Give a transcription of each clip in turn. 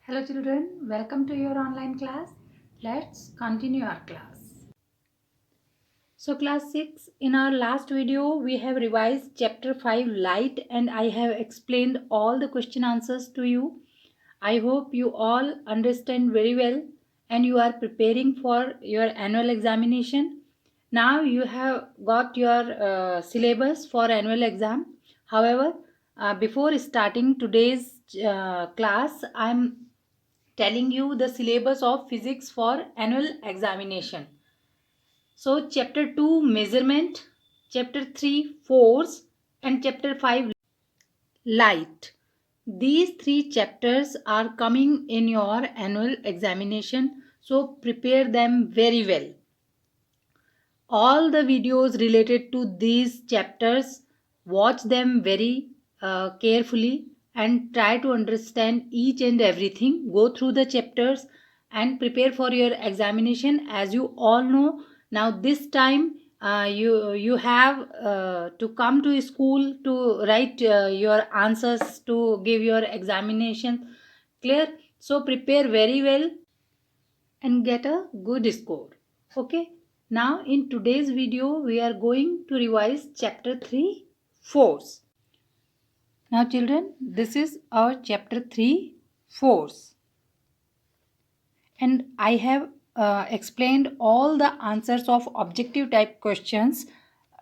Hello children, welcome to your online class. Let's continue our class. So class 6, in our last video we have revised chapter 5 light and I have explained all the question answers to you. I hope you all understand very well and you are preparing for your annual examination. Now you have got your syllabus for annual exam. However, before starting today's class, I am telling you the syllabus of physics for annual examination. So chapter 2 measurement, chapter 3 force and chapter 5 light. These three chapters are coming in your annual examination, so prepare them very well. All the videos related to these chapters, watch them very carefully and try to understand each and everything. Go through the chapters and prepare for your examination. As you all know, now this time you have to come to school to write your answers to give your examination. Clear? So prepare very well and get a good score. Okay, now in today's video we are going to revise chapter 3 force. Now children, this is our chapter 3 force and I have explained all the answers of objective type questions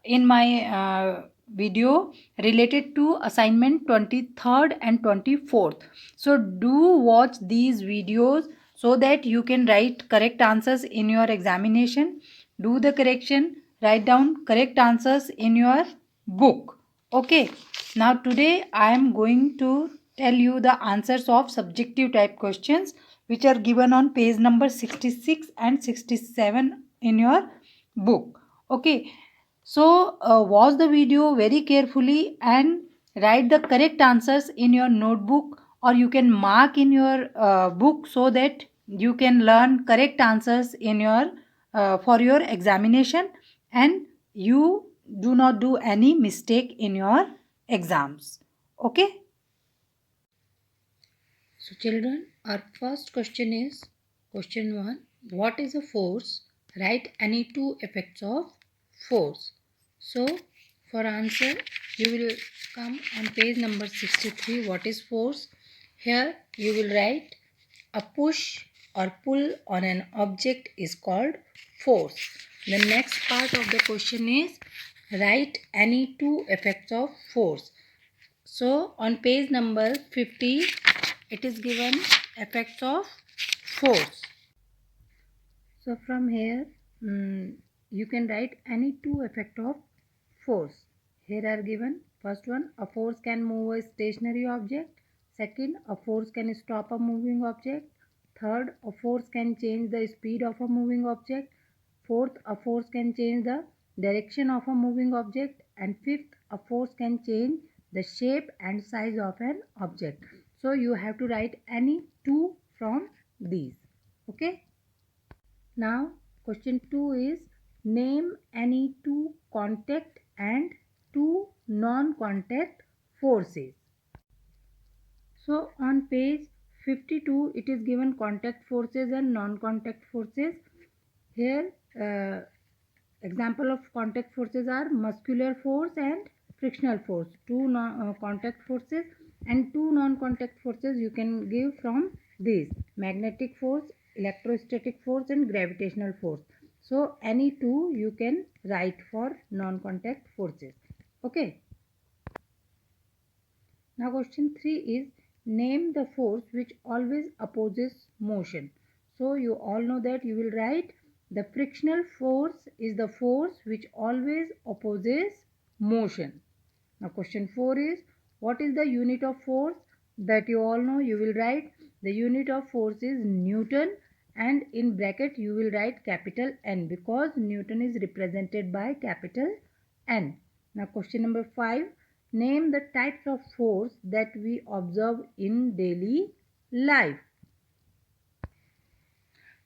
in my video related to assignment 23rd and 24th. So do watch these videos so that you can write correct answers in your examination. Do the correction, write down correct answers in your book. Okay, now today I am going to tell you the answers of subjective type questions which are given on page number 66 and 67 in your book. Okay, so watch the video very carefully and write the correct answers in your notebook, or you can mark in your book so that you can learn correct answers in your for your examination and you do not do any mistake in your exams. Okay. So children, our first question is question 1. What is a force? Write any two effects of force. So for answer you will come on page number 63. What is force? Here you will write a push or pull on an object is called force. The next part of the question is write any two effects of force. So on page number 50 it is given effects of force. So from here you can write any two effect of force. Here are given first one, a force can move a stationary object. Second, a force can stop a moving object. Third, a force can change the speed of a moving object. Fourth, a force can change the direction of a moving object. And fifth, a force can change the shape and size of an object. So you have to write any two from these. Okay. Now question 2 is name any two contact and two non-contact forces. So on page 52 it is given contact forces and non-contact forces. Here example of contact forces are muscular force and frictional force. Two contact forces and two non-contact forces you can give from these: magnetic force, electrostatic force and gravitational force. So any two you can write for non-contact forces. Okay. Now question 3 is name the force which always opposes motion. So you all know that you will write the frictional force is the force which always opposes motion. Now question 4 is what is the unit of force? That you all know. You will write the unit of force is Newton and in bracket you will write capital N because Newton is represented by capital N. Now question number 5. Name the types of force that we observe in daily life.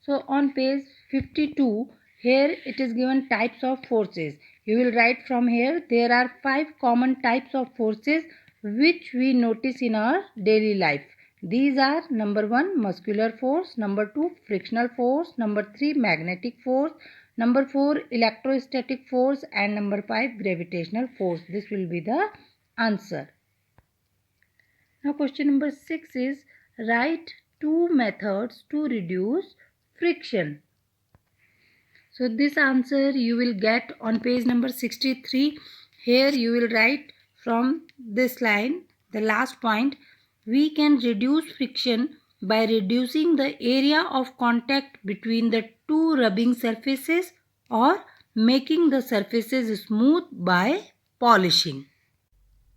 So on page 52, here it is given types of forces. You will write from here there are 5 common types of forces which we notice in our daily life. These are number 1 muscular force, number 2 frictional force, number 3 magnetic force, number 4 electrostatic force, and number 5 gravitational force. This will be the answer. Now question number 6 is write 2 methods to reduce friction. So this answer you will get on page number 63. Here you will write from this line, the last point, we can reduce friction by reducing the area of contact between the two rubbing surfaces or making the surfaces smooth by polishing.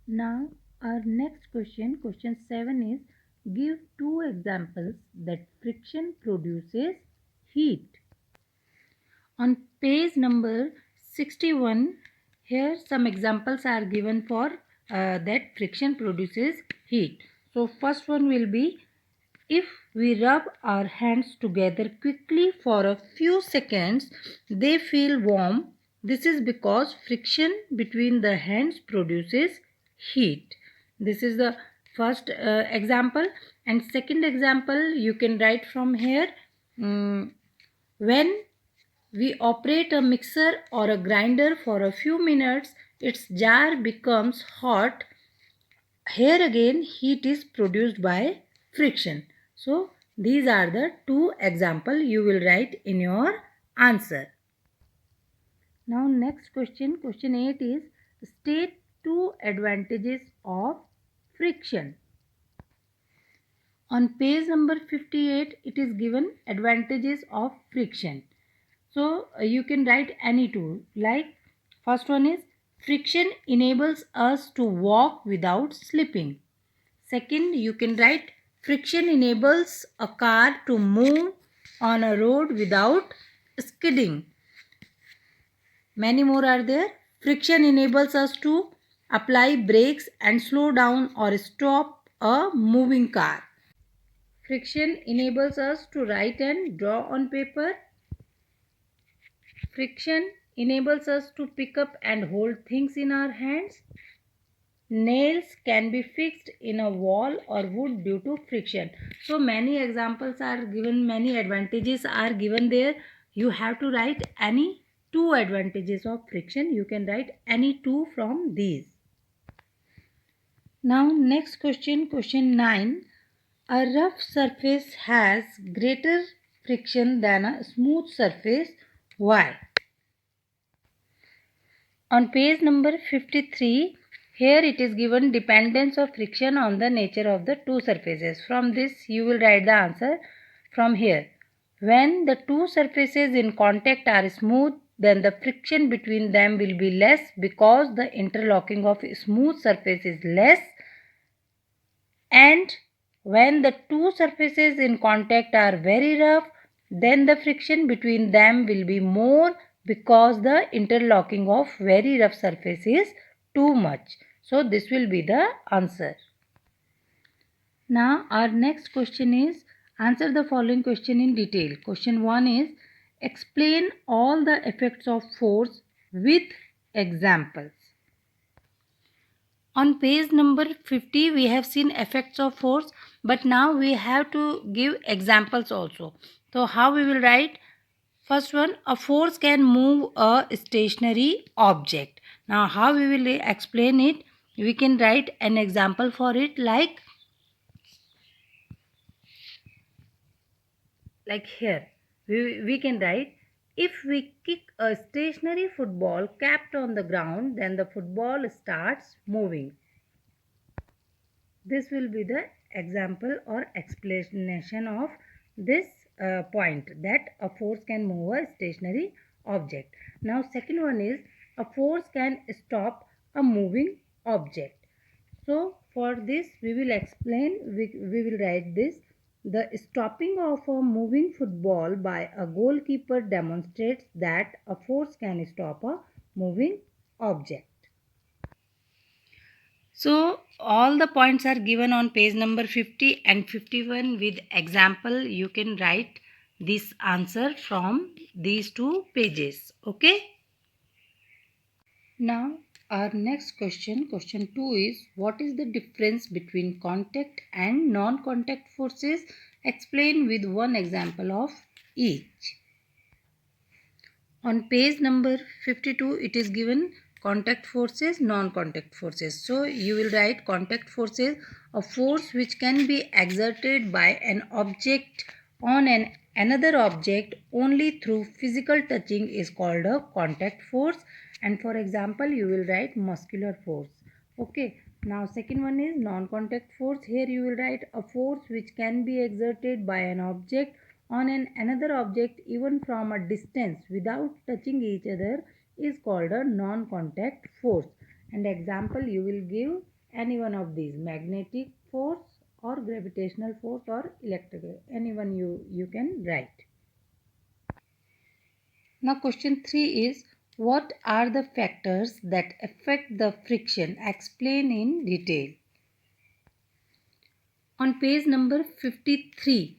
Now our next question, question 7 is give 2 examples that friction produces heat. On page number 61, here some examples are given for that friction produces heat. So first one will be, if we rub our hands together quickly for a few seconds, they feel warm. This is because friction between the hands produces heat. This is the first example. And second example you can write from here. When we operate a mixer or a grinder for a few minutes, its jar becomes hot. Here again heat is produced by friction. So these are the 2 examples you will write in your answer. Now next question, question 8 is state 2 advantages of friction. On page number 58 it is given advantages of friction. So you can write any two. Like first one is friction enables us to walk without slipping. Second, you can write friction enables a car to move on a road without skidding. Many more are there. Friction enables us to apply brakes and slow down or stop a moving car. Friction enables us to write and draw on paper. Friction enables us to pick up and hold things in our hands. Nails can be fixed in a wall or wood due to friction. So many examples are given, many advantages are given there. You have to write any 2 advantages of friction. You can write any 2 from these. Now next question, question 9. A rough surface has greater friction than a smooth surface. Why? On page number 53, here it is given dependence of friction on the nature of the two surfaces. From this you will write the answer from here. When the two surfaces in contact are smooth, then the friction between them will be less because the interlocking of smooth surface is less. And when the two surfaces in contact are very rough, then the friction between them will be more because the interlocking of very rough surface is too much. So this will be the answer. Now our next question is answer the following question in detail. Question 1 is explain all the effects of force with examples. On page number 50 we have seen effects of force, but now we have to give examples also. So how we will write? First one, a force can move a stationary object. Now how we will explain it? We can write an example for it like here. We can write, if we kick a stationary football capped on the ground, then the football starts moving. This will be the example or explanation of this point, that a force can move a stationary object. Now second one is a force can stop a moving object. So for this we will explain, we will write this. The stopping of a moving football by a goalkeeper demonstrates that a force can stop a moving object. So all the points are given on page number 50 and 51 with example. You can write this answer from these 2 pages. Okay. Now Our next question, question 2 is what is the difference between contact and non-contact forces? Explain with one example of each. On page number 52, it is given contact forces, non-contact forces. So you will write contact forces, a force which can be exerted by an object on another object only through physical touching is called a contact force. And for example, you will write muscular force. Okay. Now second one is non-contact force. Here you will write a force which can be exerted by an object on another object even from a distance without touching each other is called a non-contact force. And example you will give any one of these: magnetic force or gravitational force or electrical, any one you can write. Now question 3 is what are the factors that affect the friction? Explain in detail. On page number 53,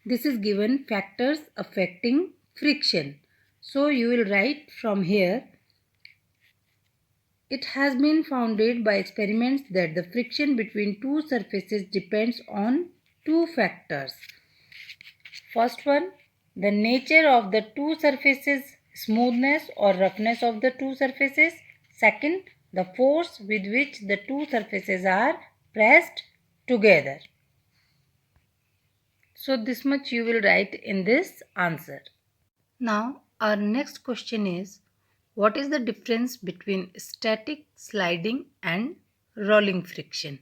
this is given factors affecting friction. So you will write from here, it has been founded by experiments that the friction between two surfaces depends on two factors. First one, the nature of the two surfaces, smoothness or roughness of the two surfaces. Second, the force with which the two surfaces are pressed together. So this much you will write in this answer. Now our next question is what is the difference between static sliding and rolling friction?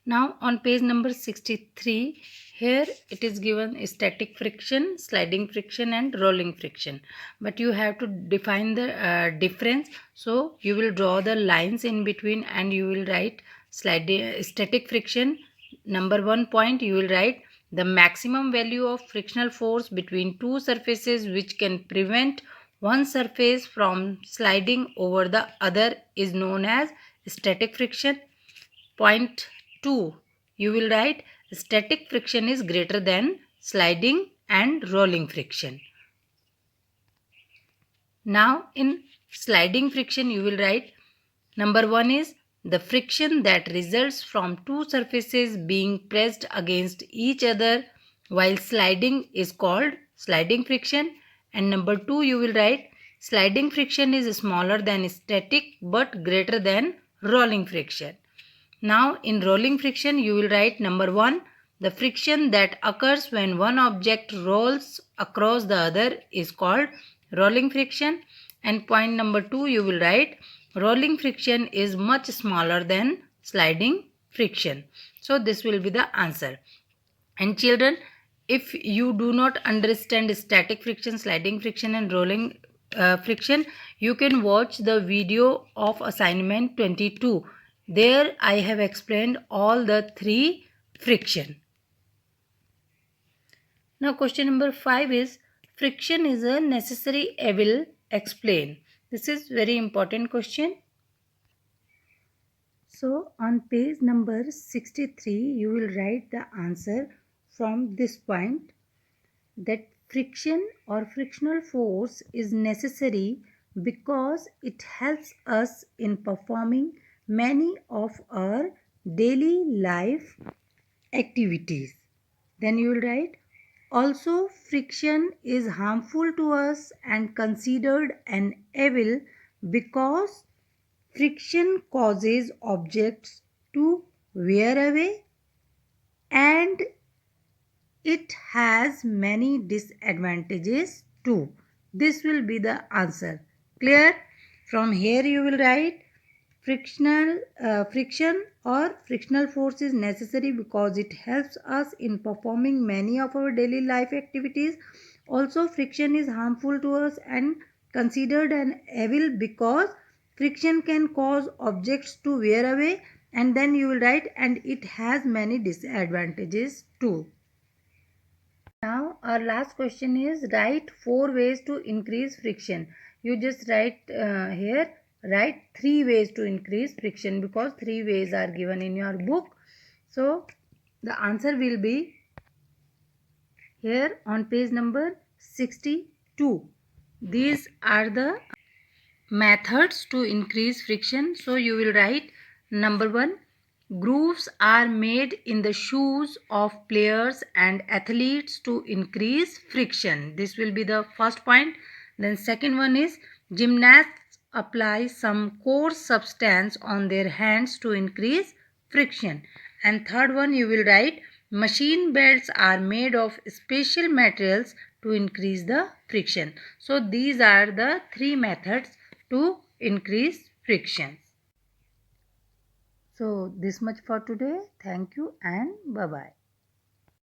Now on page number 63, here it is given static friction, sliding friction and rolling friction. But you have to define the difference. So you will draw the lines in between and you will write static friction. Number 1 point you will write the maximum value of frictional force between two surfaces which can prevent one surface from sliding over the other is known as static friction. Point 2, you will write static friction is greater than sliding and rolling friction. Now in sliding friction you will write number 1 is the friction that results from two surfaces being pressed against each other while sliding is called sliding friction. And number 2 you will write sliding friction is smaller than static but greater than rolling friction. Now in rolling friction you will write number 1, the friction that occurs when one object rolls across the other is called rolling friction. And point number 2 you will write rolling friction is much smaller than sliding friction. So this will be the answer. And children, if you do not understand static friction, sliding friction and rolling friction, you can watch the video of assignment 22. There I have explained all the three friction. Now question number 5 is friction is a necessary evil. Explain. This is very important question. So on page number 63 you will write the answer from this point, that friction or frictional force is necessary because it helps us in performing many of our daily life activities. Then you will write also friction is harmful to us and considered an evil because friction causes objects to wear away and it has many disadvantages too. This will be the answer. Clear? From here you will write friction or frictional force is necessary because it helps us in performing many of our daily life activities. Also friction is harmful to us and considered an evil because friction can cause objects to wear away, and then you will write and it has many disadvantages too. Now our last question is write 4 ways to increase friction. You just write here, write 3 ways to increase friction because 3 ways are given in your book. So the answer will be here on page number 62. These are the methods to increase friction. So you will write number 1, grooves are made in the shoes of players and athletes to increase friction. This will be the first point. Then second one is gymnasts apply some coarse substance on their hands to increase friction. And third one you will write machine belts are made of special materials to increase the friction. So these are the 3 methods to increase friction. So this much for today. Thank you and bye bye.